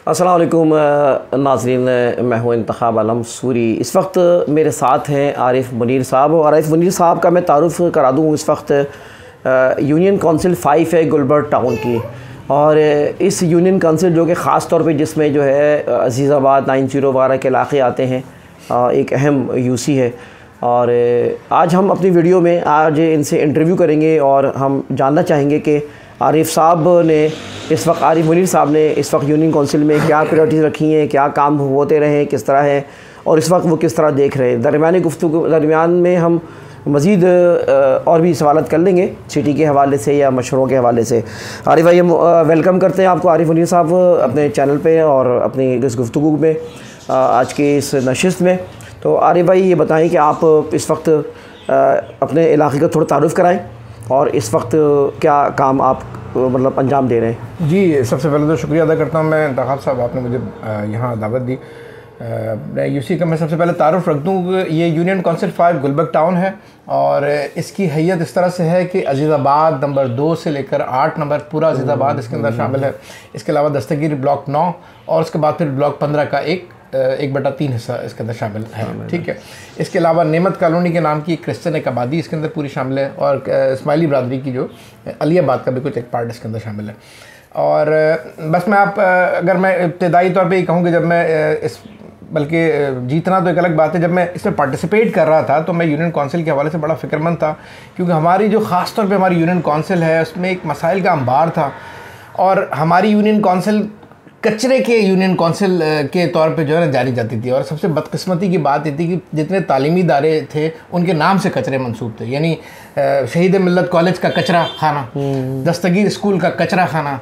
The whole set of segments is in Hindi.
अस्सलाम वालेकुम नाज़रीन, मैं हूँ इंतखाब आलम सूरी। इस वक्त मेरे साथ हैं आरिफ मुनीर साहब, और आरिफ मुनीर साहब का मैं तारुफ़ करा दूँ। इस वक्त यूनियन काउंसिल 5 है गुलबर्ग टाउन की, और इस यूनियन काउंसिल जो कि ख़ास तौर पे जिसमें जो है अज़ीज़ाबाद 90 वगैरह के इलाक़े आते हैं, एक अहम यूसी है। और आज हम अपनी वीडियो में आज इनसे इंटरव्यू करेंगे और हम जानना चाहेंगे कि आरिफ साहब ने इस वक्त आरिफ मुनीर साहब ने इस वक्त यूनियन काउंसिल में क्या प्रायोरिटीज़ रखी हैं, क्या काम होते रहे, किस तरह है, और इस वक्त वो किस तरह देख रहे हैं। दरमियान में हम मज़ीद और भी सवालत कर लेंगे सिटी के हवाले से या मशवरों के हवाले से। आरिफ भाई, हम वेलकम करते हैं आपको आरिफ मुनीर साहब अपने चैनल पे और अपनी इस गुफ्तगू में आज की इस नशिस्त में। तो आरिफ भाई, ये बताएं कि आप इस वक्त अपने इलाके का थोड़ा तारुफ़ कराएं और इस वक्त क्या काम आप मतलब अंजाम दे रहे हैं। जी, सबसे पहले तो शुक्रिया अदा करता हूँ मैं इंतखाब साहब, आपने मुझे यहाँ दावत दी। यूसी का मैं सबसे पहले तारुफ़ रख दूँ। ये यूनियन काउंसिल 5 गुलबर्ग टाउन है, और इसकी हैयत इस तरह से है कि अज़ीज़ाबाद नंबर 2 से लेकर 8 नंबर पूरा अज़ीज़ाबाद इसके अंदर शामिल है। इसके अलावा दस्तगीर ब्लॉक 9 और उसके बाद फिर ब्लॉक 15 का 1/3 हिस्सा इसके अंदर शामिल है। ठीक है। इसके अलावा नेमत कॉलोनी के नाम की क्रिश्चियन एक आबादी इसके अंदर पूरी शामिल है, और इस्माइली बरादरी की जो अलियाबाद का भी कुछ एक पार्ट इसके अंदर शामिल है। और बस मैं अगर मैं इब्तदाई तौर पे ये कहूँ कि जब मैं बल्कि जीतना तो एक अलग बात है, जब मैं इसमें पार्टिसिपेट कर रहा था तो मैं यूनियन काउंसिल के हवाले से बड़ा फ़िक्रमंद था, क्योंकि हमारी जो ख़ास तौर पे हमारी यूनियन काउंसिल है उसमें एक मसाइल का अंबार था। और हमारी यूनियन काउंसिल कचरे के यूनियन काउंसिल के तौर पे जो है ना जानी जाती थी। और सबसे बदकिस्मती की बात ये थी कि जितने तालीमी इदारे थे उनके नाम से कचरे मंसूब थे, यानी शहीद मिल्लत कॉलेज का कचरा खाना, दस्तगीर स्कूल का कचरा खाना,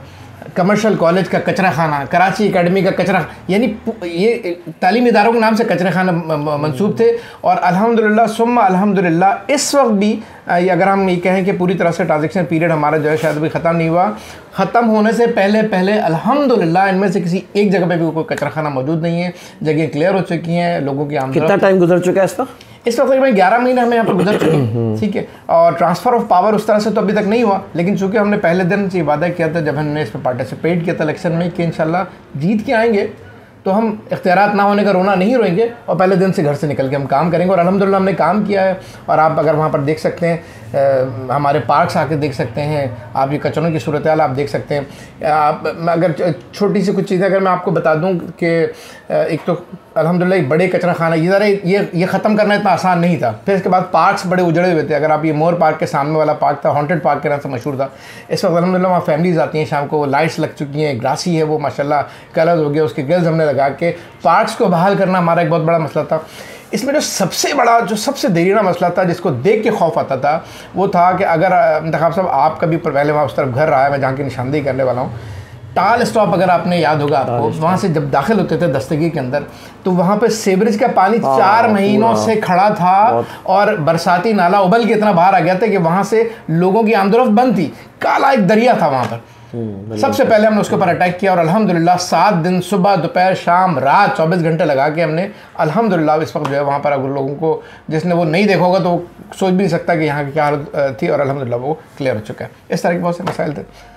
कमर्शियल कॉलेज का कचरा खाना, कराची एकेडमी का कचरा, यानी ये तालीमी इदारों के नाम से कचरा खाना मंसूब थे। और अल्हम्दुलिल्लाह सुम्मा अल्हम्दुलिल्लाह इस वक्त भी अगर हम ये कहें कि पूरी तरह से ट्रांजेक्शन पीरियड हमारा जो है शायद अभी ख़त्म नहीं हुआ, ख़त्म होने से पहले अल्हम्दुलिल्लाह इनमें से किसी एक जगह पे भी कोई कचरा खाना मौजूद नहीं है। जगह क्लियर हो चुकी हैं, लोगों की आमदनी। कितना टाइम गुजर चुका है इसका? इस वक्त तकरीबन 11 महीने हमें यहाँ पर गुजर चुके हैं। ठीक है। और ट्रांसफ़र ऑफ पावर उस तरह से तो अभी तक नहीं हुआ, लेकिन चूँकि हमने पहले दिन से वादा किया था जब हमने इस पर पार्टिसिपेट किया था इलेक्शन में कि इंशाल्लाह जीत के आएंगे, तो हम इख्तियारात ना होने का रोना नहीं रोएंगे और पहले दिन से घर से निकल के हम काम करेंगे। और अल्हम्दुलिल्लाह हमने काम किया है। और आप अगर वहाँ पर देख सकते हैं, हमारे पार्क्स आके देख सकते हैं, आप ये कचरों की सूरत हाल आप देख सकते हैं। आप अगर छोटी सी कुछ चीज़ें अगर मैं आपको बता दूं कि एक तो अल्हम्दुलिल्लाह एक बड़े कचरा खाना ये ख़त्म करना इतना आसान नहीं था। फिर इसके बाद पार्क्स बड़े उजड़े हुए थे। अगर आप ये मोर पार्क के सामने वाला पार्क था, हॉन्टेड पार्क के नाम से मशहूर था, इस वक्त अल्हम्दुलिल्लाह वहाँ फैमिलीज़ आती हैं, शाम को लाइट्स लग चुकी हैं, ग्रासी है वो माशाल्लाह कलर हो गया, उसके गिल्स हमने लगा के पार्क्स को बहाल करना हमारा एक बहुत बड़ा मसला था। इसमें जो सबसे देरीना मसला था जिसको देख के खौफ आता था वो था कि अगर इंतखाब साहब आप कभी पहले वहाँ उस तरफ घर रहा है, मैं जहाँ की निशानदेही करने वाला हूँ, टाल स्टॉप अगर आपने याद होगा आपको, वहाँ से जब दाखिल होते थे दस्तगीर के अंदर तो वहाँ पे सीवरेज का पानी 4 महीनों से खड़ा था, और बरसाती नाला उबल के इतना बाहर आ गया था कि वहाँ से लोगों की आमदोरफ्त बंद थी। काला एक दरिया था वहाँ पर। सबसे पहले हमने उसके ऊपर अटैक किया, और अल्हम्दुलिल्लाह 7 दिन सुबह दोपहर शाम रात 24 घंटे लगा के हमने अल्हम्दुलिल्लाह इस वक्त जो है वहाँ पर अगर लोगों को जिसने वो नहीं देखा होगा तो वो सोच भी नहीं सकता कि यहाँ की क्या हालत थी, और अल्हम्दुलिल्लाह वो क्लियर हो चुका है। इस तरह के बहुत से मसाइल थे।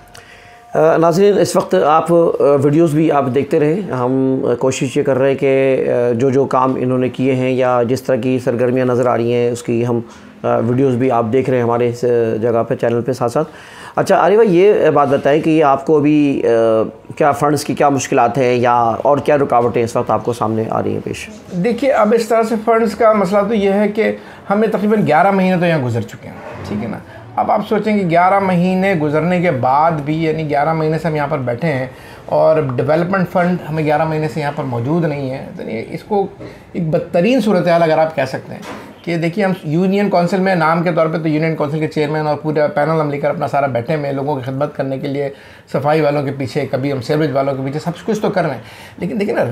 नाज़रीन, इस वक्त आप वीडियोस भी आप देखते रहे। हम कोशिश ये कर रहे हैं कि जो काम इन्होंने किए हैं या जिस तरह की सरगर्मियाँ नज़र आ रही हैं उसकी हम वीडियोस भी आप देख रहे हैं हमारे इस जगह पे चैनल पे साथ साथ। अच्छा आरिफ भाई, ये बात बताएं कि आपको अभी क्या फ़ंड्स की क्या मुश्किलात हैं या और क्या रुकावटें इस वक्त आपको सामने आ रही हैं पेश? देखिए, अब इस तरह से फ़ंड्स का मसला तो ये है कि हमें तकरीबन 11 महीने तो यहाँ गुजर चुके हैं। ठीक है ना। अब आप सोचेंगे 11 महीने गुजरने के बाद भी, यानी 11 महीने से हम यहाँ पर बैठे हैं और डेवलपमेंट फ़ंड हमें 11 महीने से यहाँ पर मौजूद नहीं है, तो इसको एक बदतरीन सूरत हाल अगर आप कह सकते हैं कि देखिए हम यूनियन काउंसिल में नाम के तौर पे तो यूनियन काउंसिल के चेयरमैन और पूरा पैनल हम लेकर अपना सारा बैठे में लोगों की खिदमत करने के लिए, सफाई वालों के पीछे, कभी हम सीवरेज वालों के पीछे, सब कुछ तो कर रहे हैं। लेकिन देखिए ना,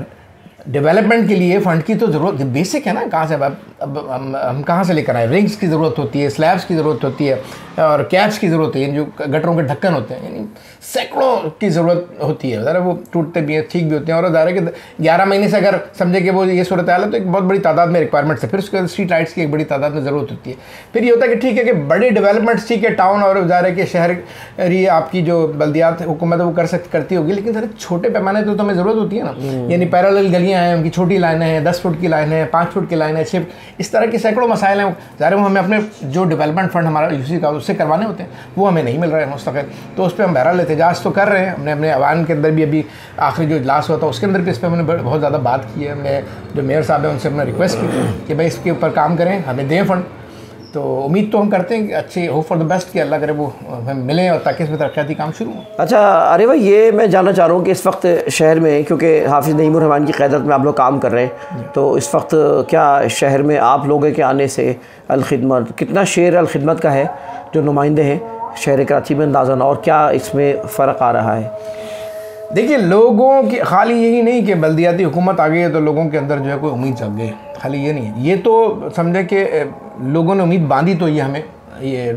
डेवलपमेंट के लिए फ़ंड की तो ज़रूरत बेसिक है ना, कहाँ से अब हम कहाँ से लेकर आए। रिंग्स की ज़रूरत होती है, स्लैब्स की ज़रूरत होती है और कैप्स की ज़रूरत है, जो गटरों के ढक्कन होते हैं, यानी सैकड़ों की ज़रूरत होती है। ज़रा वो टूटते भी हैं, ठीक भी होते हैं, और ज़रा कि 11 महीने से अगर समझे कि वो ये सूरत हाल है तो एक बहुत बड़ी तादाद में रिक्वायरमेंट्स है। फिर उसके बाद स्ट्रीट लाइट्स की एक बड़ी तादाद में ज़रूरत होती है। फिर ये होता है कि ठीक है कि बड़ी डेवलपमेंट्स ठीक है, टाउन और ज़रा के शहरी आपकी जो बल्दियात हुकूमत है वो करती होगी, लेकिन ज़रा छोटे पैमाने तो हमें ज़रूरत होती है ना। यानी पैरेलल गलियाँ हैं, उनकी छोटी लाइनें हैं, 10 फुट की लाइन है, 5 फुट की लाइन है, 6, इस तरह के सैकड़ों मसाइल हैं। ज़ाहिर वो हमें अपने जो डेवलपमेंट फंड हमारा यूसी का उससे करवाने होते हैं, वो हमें नहीं मिल रहा है मुस्तक़िल। तो उस पर हम बहरहाल एहतजाज तो कर रहे हैं। हमने अपने अवान के अंदर भी अभी आखिरी जो इजलास हुआ था उसके अंदर भी इस पर हमने बहुत ज़्यादा बात की है। हमने जो मेयर साहब हैं उनसे हमने रिक्वेस्ट की कि भाई इसके ऊपर काम करें, हमें दें फंड। तो उम्मीद तो हम करते हैं कि अच्छी होप फॉर द बेस्ट कि अल्लाह करे वो हमें मिले और ताकि इसमें तरक्याती काम शुरू हो। अच्छा अरे भाई, ये मैं जानना चाह रहा हूँ कि इस वक्त शहर में, क्योंकि हाफिज़ नईमुर रहमान की क़यादत में आप लोग काम कर रहे हैं, तो इस वक्त क्या शहर में आप लोगों के आने से अल-खिदमत कितना शेयर अल-खिदमत का है जो नुमाइंदे हैं शहर कराची में अंदाज़न, और क्या इसमें फ़र्क आ रहा है? देखिए, लोगों की खाली यही नहीं कि बल्दियाती हुकूमत आ गई है तो लोगों के अंदर जो है कोई उम्मीद जग गई, खाली ये नहीं है। ये तो समझे कि लोगों ने उम्मीद बांधी तो ये हमें ये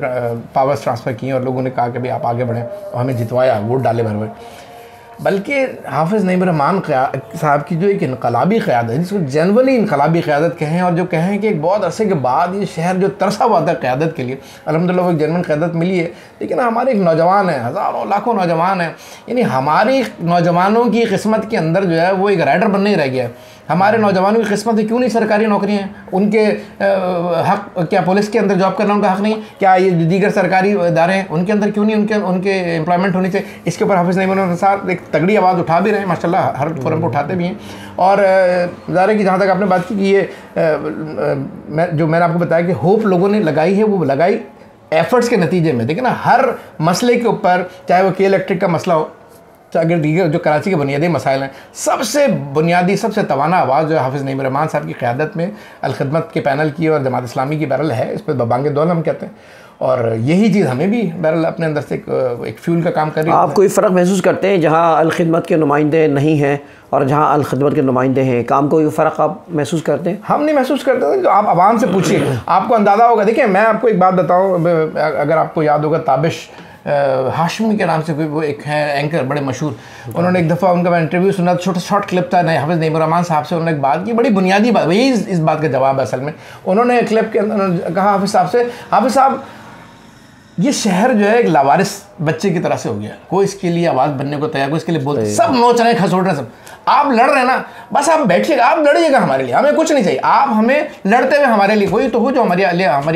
पावर्स ट्रांसफ़र किए और लोगों ने कहा कि भाई आप आगे बढ़ें और हमें जितवाया, वोट डाले भर भर। बल्कि हाफिज़ नईमुर रहमान साहब की जो एक इनकलाबी क़यादत, जिसको जनरली इनकलाबी क़यादत कहें, और जो कहें कि एक बहुत अरसे के बाद ये शहर जो तरसा हुआ था क़यादत के लिए, अल्हम्दुलिल्लाह वो एक जनरल क़यादत मिली है। लेकिन हमारे एक नौजवान हैं, हज़ारों लाखों नौजवान हैं, यानी हमारी नौजवानों की किस्मत के अंदर जो है वो एक राइडर बनने ही रह गया है। हमारे नौजवानों की किस्मत है क्यों नहीं सरकारी नौकरियाँ हैं, उनके हक क्या पुलिस के अंदर जॉब करना उनका हक नहीं? क्या ये दीगर सरकारी इदारे हैं उनके अंदर क्यों नहीं उनके एम्प्लॉयमेंट होनी चाहिए? इसके ऊपर हाफिज़ नईमुर साहब एक तगड़ी आवाज़ उठा भी रहे हैं माशाल्लाह, हर फोरम पर उठाते भी हैं। और ज़ाहिर की जहाँ तक आपने बात की कि ये जो मैंने आपको बताया कि होप लोगों ने लगाई है, वो लगाई एफ़र्ट्स के नतीजे में। देखिए ना, हर मसले के ऊपर, चाहे वो के इलेक्ट्रिक का मसला हो, अगर दीगर जो कराची के बुनियादी मसाइल हैं, सबसे बुनियादी सबसे तवाना आवाज़ जो है हाफिज़ नईमुर रहमान साहब की क़यादत में अल-खिदमत के पैनल की और जमात इस्लामी की बहरहाल है। इस पर बबांगे दौल हम कहते हैं, और यही चीज़ हमें भी बहरहाल अपने अंदर से एक फ्यूल का काम कर रही है। आप कोई फ़र्क महसूस करते हैं जहाँ अल-खिदमत के नुमाइंदे नहीं हैं और जहाँ अल-खिदमत के नुमाइंदे हैं, काम कोई फ़र्क आप महसूस करते हैं? हम नहीं महसूस करते, तो आप आवाम से पूछिए, आपको अंदाज़ा होगा। देखिए, मैं आपको एक बात बताऊँ, अगर आपको याद होगा, ताबिश हाशमी के नाम से कोई वो एक है एंकर बड़े मशहूर, उन्होंने एक दफ़ा उनका मैं इंटरव्यू सुना, छोटा शॉर्ट क्लिप था हाफिज़ नईमुर रहमान साहब से। उन्होंने एक बात की, बड़ी बुनियादी बात, वही इस बात का जवाब है असल में। उन्होंने क्लिप के अंदर कहा हाफिज़ साहब से, हाफिज़ साहब ये शहर जो है एक लावारिस बच्चे की तरह से हो गया, कोई इसके लिए आवाज़ बनने को तैयार, कोई इसके लिए बोलते, सब नोच रहे हैं, खसोट रहे हैं, सब आप लड़ रहे हैं ना, बस आप बैठिएगा, आप लड़िएगा हमारे लिए, हमें कुछ नहीं चाहिए, आप हमें लड़ते हुए हमारे लिए, कोई तो हो जो हमारी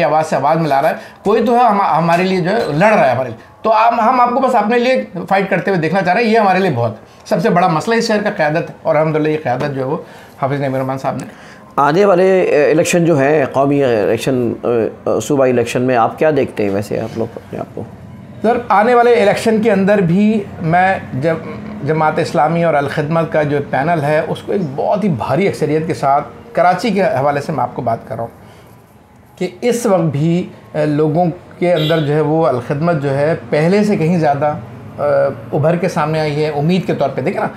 आवाज़ से आवाज़ मिला रहा है, कोई तो है हमारे लिए जो है लड़ रहा है हमारे लिए, तो हम आपको बस अपने लिए फ़ाइट करते हुए देखना चाह रहे हैं। ये हमारे लिए बहुत सबसे बड़ा मसला इस शहर का क़यादत है, और अल्हम्दुलिल्लाह ये क़यादत जो है वो हाफिज़ नईमुर रहमान साहब ने। आने वाले इलेक्शन जो है, कौमी इलेक्शन, सूबाई इलेक्शन में आप क्या देखते हैं वैसे आप लोग अपने आप को? सर, आने वाले इलेक्शन के अंदर भी मैं जमात इस्लामी और अल-खिदमत का जो पैनल है उसको एक बहुत ही भारी अक्सरियत के साथ, कराची के हवाले से मैं आपको बात कर रहा हूँ कि इस वक्त भी लोगों के अंदर जो है वो अल-खिदमत जो है पहले से कहीं ज़्यादा उभर के सामने आई है उम्मीद के तौर पे। देखिए ना,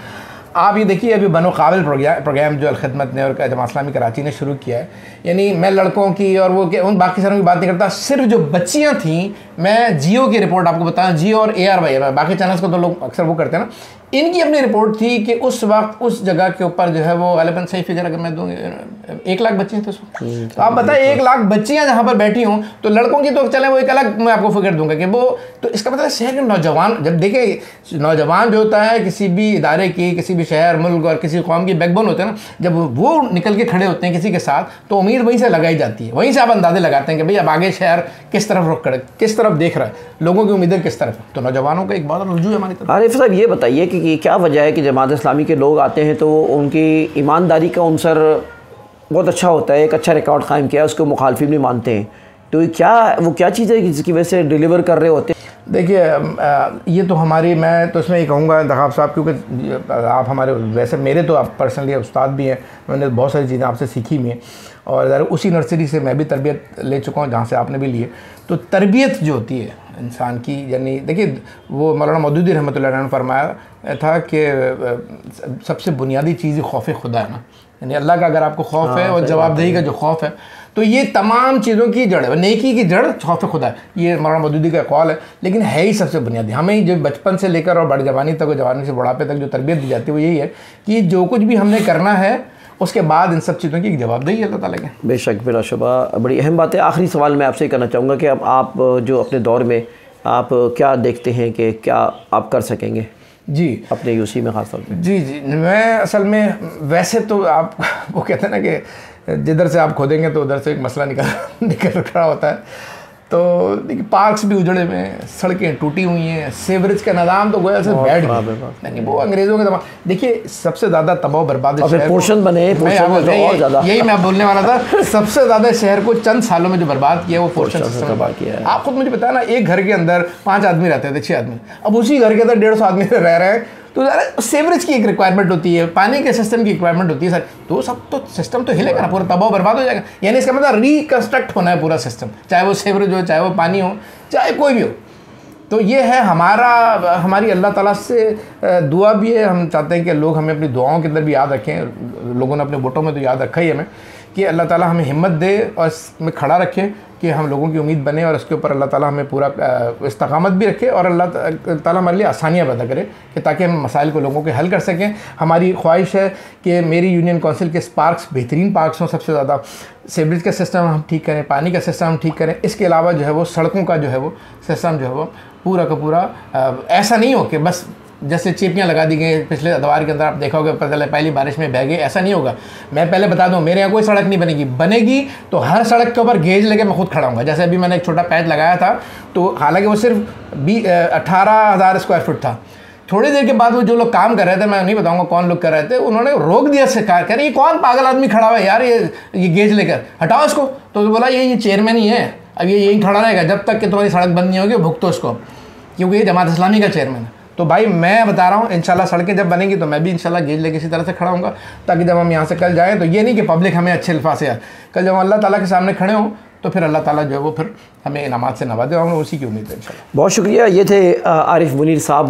आप ये देखिए, अभी बनो काबिल प्रोग्राम जो अल-खिदमत ने और जमात इस्लामी कराची ने शुरू किया है, यानी मैं लड़कों की और वो उन बाकी सारों की बात नहीं करता, सिर्फ जो बच्चियाँ थीं, मैं जियो की रिपोर्ट आपको बताऊँ, जियो और ARY, बाकी चैनल्स को तो लोग अक्सर वो करते हैं ना, इनकी अपनी रिपोर्ट थी कि उस वक्त उस जगह के ऊपर जो है वो गालिबन सही फिगर अगर मैं दूँ 1 लाख बच्चियाँ थे उसमें। तो आप बताइए 1 लाख बच्चियाँ जहाँ पर बैठी हूँ, तो लड़कों की तो चले वो एक अलग मैं आपको फिगर दूंगा कि वो, तो इसका मतलब शहर के नौजवान, जब देखिए नौजवान जो होता है किसी भी इदारे की, किसी भी शहर मुल्क और किसी कौम की बैकबोन होते हैं ना, जब वो निकल के खड़े होते हैं किसी के साथ, तो उम्मीद वहीं से लगाई जाती है, वहीं से आप अंदाजे लगाते हैं कि भाई अब आगे शहर किस तरफ रुख करे, किस तरफ देख रहा है, लोगों की उम्मीदें किस तरफ, तो नौजवानों का एक बहुत रुझू है हमारी तरफ। आरिफ साहब, ये बताइए कि क्या वजह है कि जमात इस्लामी के लोग आते हैं तो उनकी ईमानदारी का अंसर बहुत अच्छा होता है, एक अच्छा रिकॉर्ड कायम किया है, उसको मुखालफिन भी मानते हैं, तो वो क्या चीज़ है जिसकी वजह से डिलीवर कर रहे होते हैं? देखिए, ये तो हमारी, मैं तो इसमें ये कहूँगा इंतखाब साहब, क्योंकि आप हमारे, वैसे मेरे तो आप पर्सनली उस्ताद भी हैं, मैंने बहुत सारी चीज़ें आपसे सीखी भी हैं, और उसी नर्सरी से मैं भी तरबियत ले चुका हूँ जहाँ से आपने भी लिए। तो तरबियत जो होती है इंसान की, यानी देखिए वो मौलाना मौदूदी रहमतुल्लाह अलैह ने फरमाया था कि सबसे बुनियादी चीज़ खौफ खुदा है ना, यानी अल्लाह का अगर आपको खौफ है और जवाबदेही का जो खौफ है, तो ये तमाम चीज़ों की जड़ है, नेकी की जड़ खौफ खुदा है। ये मौलाना मौदूदी का कौल है, लेकिन है ही सबसे बुनियादी। हमें जो बचपन से लेकर और बड़ जवानी तक और जवानी से बुढ़ापे तक जो तरबियत दी जाती है वो यही है कि जो कुछ भी हमने करना है उसके बाद इन सब चीज़ों की जवाबदेही अल्लाह ताला की। बेशक बिलाशुबा बड़ी अहम बात है। आखिरी सवाल मैं आपसे करना चाहूँगा कि अब आप जो अपने दौर में आप क्या देखते हैं कि क्या आप कर सकेंगे जी अपने यूसी में ख़ास तौर पर? जी मैं असल में वैसे तो आप वो कहते हैं ना कि जिधर से आप खोदेंगे तो उधर से एक मसला निकल रहा होता है। तो देखिए पार्क्स भी उजड़े हुए हैं, सड़कें टूटी हुई हैं, सेवरेज का निज़ाम तो गोया से बैठ गया, यानी वो अंग्रेज़ों के दबाव। देखिए सबसे ज़्यादा तबाह बर्बाद पोषण बने, यही मैं बोलने वाला था। सबसे ज़्यादा शहर को चंद सालों में जो बर्बाद किया वो पोषण सिस्टम बर्बाद किया है। आप खुद मुझे बताया ना, एक घर के अंदर 5 आदमी रहते थे, 6 आदमी, अब उसी घर के अंदर 150 आदमी रह रहे हैं। तो सेवरेज की एक रिक्वायरमेंट होती है, पानी के सिस्टम की रिक्वायरमेंट होती है सर, तो सब तो सिस्टम तो हिलेगा ना, पूरा तबाह बर्बाद हो जाएगा। यानी इसका मतलब रिकंस्ट्रक्ट होना है पूरा सिस्टम, चाहे वो सेवरेज हो, चाहे वो पानी हो, चाहे कोई भी हो। तो ये है हमारी अल्लाह ताला से दुआ भी है। हम चाहते हैं कि लोग हमें अपनी दुआओं के अंदर भी याद रखें। लोगों ने अपने वोटों में तो याद रखा ही हमें कि अल्लाह ताला हमें हिम्मत दे और इसमें खड़ा रखे कि हम लोगों की उम्मीद बने, और इसके ऊपर अल्लाह ताला हमें पूरा इस्तकामत भी रखे और अल्लाह ताला हमारे लिए आसानियाँ पैदा करे कि ताकि हम मसाइल को लोगों के हल कर सकें। हमारी ख्वाहिश है कि मेरी यूनियन काउंसिल के पार्क्स बेहतरीन पार्क्स हों, सबसे ज़्यादा सेवरेज का सिस्टम हम ठीक करें, पानी का सिस्टम हम ठीक करें। इसके अलावा जो है वो सड़कों का जो है वो सिस्टम जो है वो पूरा का पूरा ऐसा नहीं हो कि बस जैसे चेपियाँ लगा दी गई पिछले अदवार के अंदर, आप देखा होगा पता चला पहली बारिश में बह गए, ऐसा नहीं होगा। मैं पहले बता दूं, मेरे यहाँ कोई सड़क नहीं बनेगी तो हर सड़क के ऊपर गेज लेके मैं खुद खड़ा हूँगा। जैसे अभी मैंने एक छोटा पैच लगाया था, तो हालांकि वो सिर्फ 18,000 स्क्वायर फुट था। थोड़ी देर के बाद वो जो लोग काम कर रहे थे, मैं नहीं बताऊंगा कौन लोग कर रहे थे, उन्होंने रोक दिया सरकार, कह रहे ये कौन पागल आदमी खड़ा हुआ है यार, ये गेज लेकर हटाओ इसको। तो बोला ये चेयरमैन ही है, अब ये यहीं खड़ा रहेगा जब तक कि तुम्हारी सड़क बंद नहीं होगी, भुगतो उसको, क्योंकि ये जमात इस्लामी का चेयरमैन है। तो भाई मैं बता रहा हूँ, इंशाल्लाह सड़कें जब बनेंगी तो मैं भी इंशाल्लाह गेज लेके इसी तरह से खड़ा हूँगा, ताकि जब हम यहाँ से कल जाएँ तो ये नहीं कि पब्लिक हमें अच्छे अल्फाज से यार, कल जब हम अल्लाह ताला के सामने खड़े हों तो फिर अल्लाह ताला जो है वो फिर हमें इनामात से नवाजे, और उसी की उम्मीद है इंशाल्लाह। बहुत शुक्रिया। ये थे आरिफ मुनीर साहब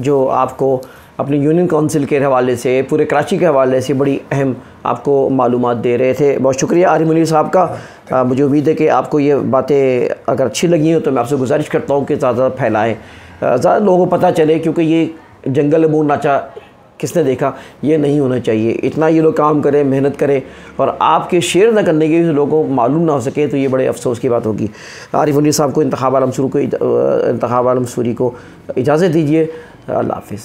जो आपको अपनी यूनियन काउंसिल के हवाले से, पूरे कराची के हवाले से बड़ी अहम आपको मालूमात दे रहे थे। बहुत शुक्रिया आरिफ मुनीर साहब का। मुझे उम्मीद है कि आपको ये बातें अगर अच्छी लगी हो तो मैं आपसे गुजारिश करता हूँ कि ज़्यादा फैलाएँ, ज़्यादा लोगों को पता चले, क्योंकि ये जंगल मून नाचा किसने देखा, ये नहीं होना चाहिए। इतना ये लोग काम करें, मेहनत करें और आपके शेयर न करने के लोगों को मालूम ना हो सके तो ये बड़े अफसोस की बात होगी। आरिफ मुनीर साहब को इंतखाब आलम सूरी को इजाज़त दीजिए। अल्लाह हाफ़िज़।